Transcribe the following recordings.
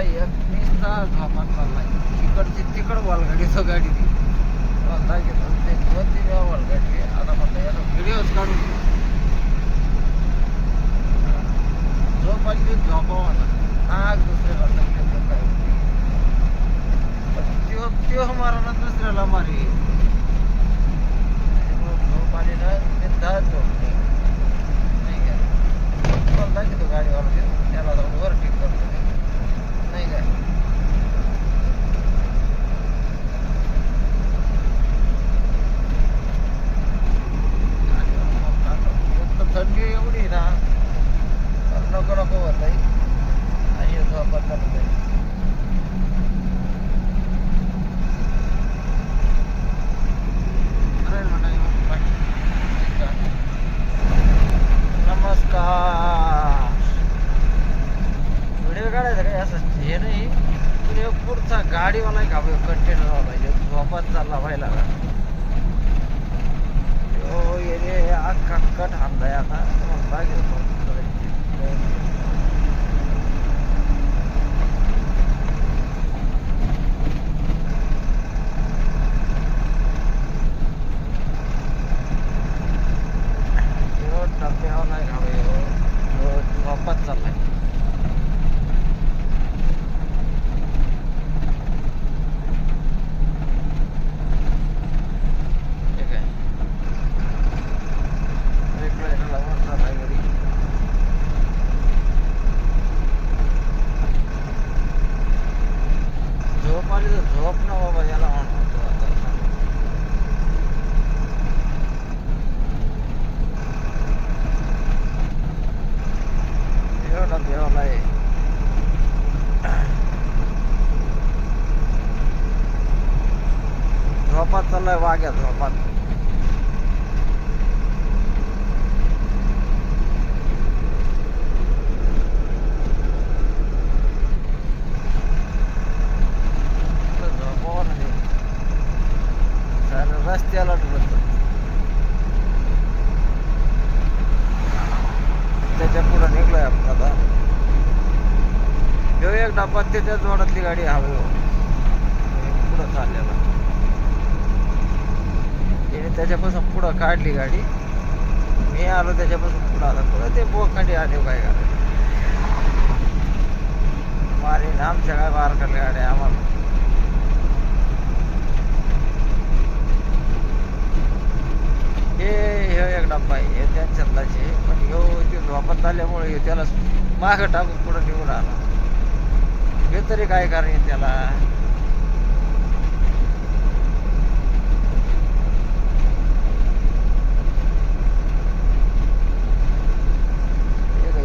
एक नुसता झोपात चाललाय. इकडची तिकड वालगाडीचं गाडी ती स्वतः घेतो ते 2-3 वेळा वालगाडी. आता म्हणलं याचा व्हिडिओच काढून झोप आली की झोपावं आता नाग दुसऱ्याला तकलीफ काय त्यो मारा दुसऱ्याला मारी. झोप आली ना ते 10 झोप नाही काय तुम्हाला दाखवतो गाडीवाला त्याला जाऊन वर ठीक करतो नाही काय. थंडी एवढी ना नको नको होत आहे आणि झोपात चालत आहे. नमस्कार. व्हिडिओ काढायचं काही असं हे नाही पण पुढचा गाडीवाला का कंटेनरवाला झोपात चालला व्हायला ये अख्खा कट हाणलाय आता बाकी डब्यावाला झोपात चाललाय. झोप आली तर झोप ना बाबा याला म्हणतो आता. एवढा देवाला आहे झोपात चाललाय वाघ्या झोपात. रस्त्याला ढुलतो त्याच्या पुढे निघलोय आपण आता. ह्यो एक डब्बा त्याच्या जोडातली गाडी हवी पुढं चाललेला त्याने त्याच्यापासून पुढं काढली गाडी. मी आलो त्याच्यापासून पुढं आला पुढं ते बोखांडी आले काय करायचं मारी आमच्या काय बारकाल्या गाड्या आम्हाला. हे एक डब्बा आहे हे त्यांच्यातलाच आहे पण ह्यो ते झोपात आल्यामुळे त्याला मागं टाकून पुढं निघून आला. हे तरी काय कारण त्याला.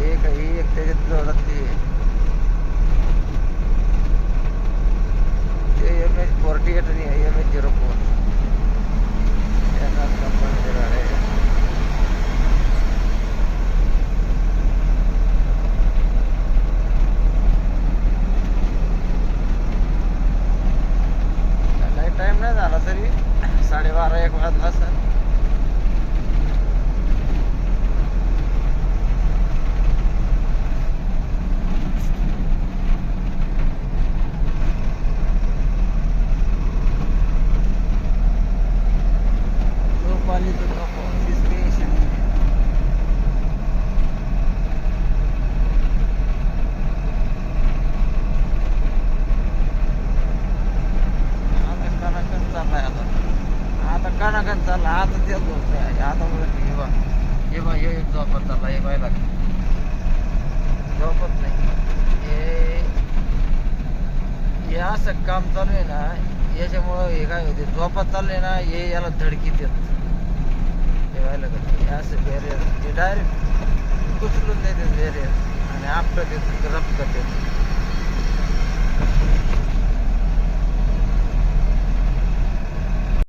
एक त्याच्यात जोरात ते MH48 आणि MH04 कंपनीच्या गाड्या. काही टाइम नाही झाला तरी 12:30-1 वाजला असेल. कानाकन चालला आता ते आता हे बा एक झोपत चालला हे बायला झोपत नाही. हे असं काम चालू आहे ना याच्यामुळं हे काय होते झोपत चालले ना हे याला धडकीत येत हे व्हायला हे असं बॅरियर ते डायरेक्ट कुचलून देते बॅरियर आणि आपलं ते रप्त देत.